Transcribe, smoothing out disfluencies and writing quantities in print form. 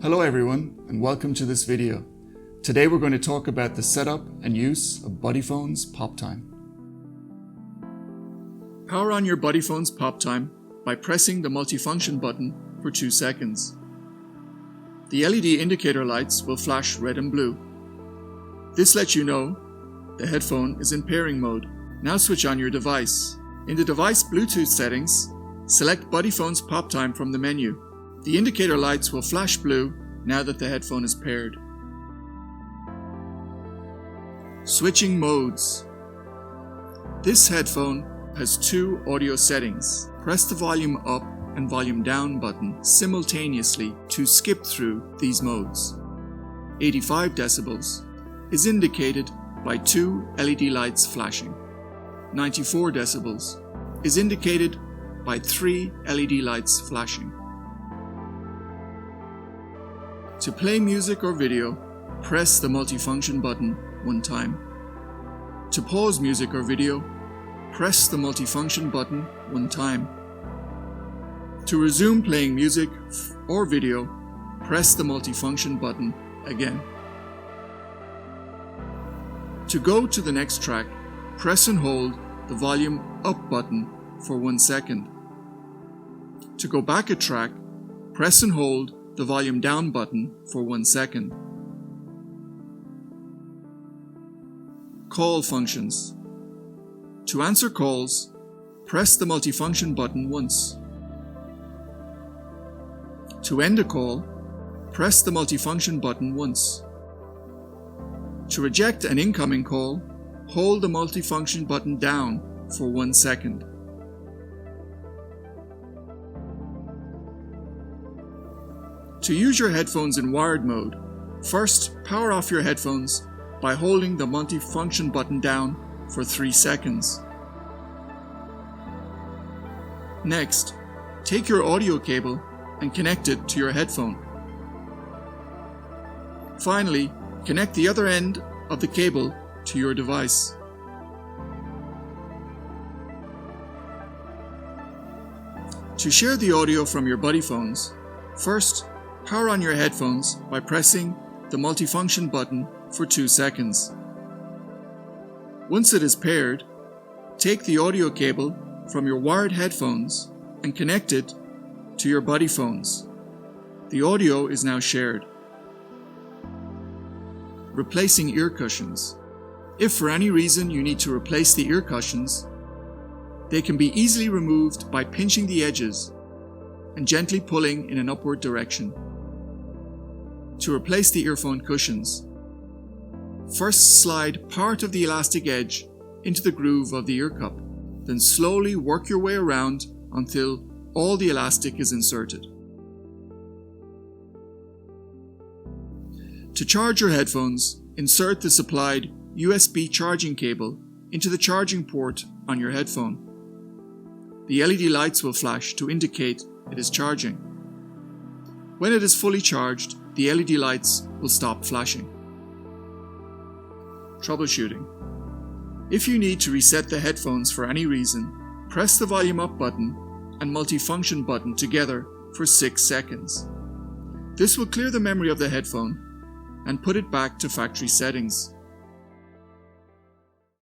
Hello everyone and welcome to this video. Today we're going to talk about the setup and use of Buddyphone's PopTime. Power on your Buddyphone's PopTime by pressing the multifunction button for 2 seconds. The LED indicator lights will flash red and blue. This lets you know the headphone is in pairing mode. Now switch on your device. In the device Bluetooth settings, select Buddyphone's PopTime from the menu. The indicator lights will flash blue now that the headphone is paired. Switching modes. This headphone has 2 audio settings. Press the volume up and volume down button simultaneously to skip through these modes. 85 decibels is indicated by 2 LED lights flashing. 94 decibels is indicated by 3 LED lights flashing. To play music or video, press the multifunction button 1 time. To pause music or video, press the multifunction button 1 time. To resume playing music or video, press the multifunction button again. To go to the next track, press and hold the volume up button for 1 second. To go back a track, press and hold the volume down button for 1 second. Call functions. To answer calls, press the multifunction button once. To end a call, press the multifunction button once. To reject an incoming call, hold the multifunction button down for 1 second. To use your headphones in wired mode, first power off your headphones by holding the multifunction button down for 3 seconds. Next, take your audio cable and connect it to your headphone. Finally, connect the other end of the cable to your device. To share the audio from your Buddyphones, first power on your headphones by pressing the multifunction button for 2 seconds. Once it is paired, take the audio cable from your wired headphones and connect it to your Buddyphones. The audio is now shared. Replacing ear cushions. If for any reason you need to replace the ear cushions, they can be easily removed by pinching the edges and gently pulling in an upward direction. To replace the earphone cushions, first slide part of the elastic edge into the groove of the ear cup, then slowly work your way around until all the elastic is inserted. To charge your headphones, insert the supplied USB charging cable into the charging port on your headphone. The LED lights will flash to indicate it is charging. When it is fully charged, the LED lights will stop flashing. Troubleshooting. If you need to reset the headphones for any reason, press the volume up button and multifunction button together for 6 seconds. This will clear the memory of the headphone and put it back to factory settings.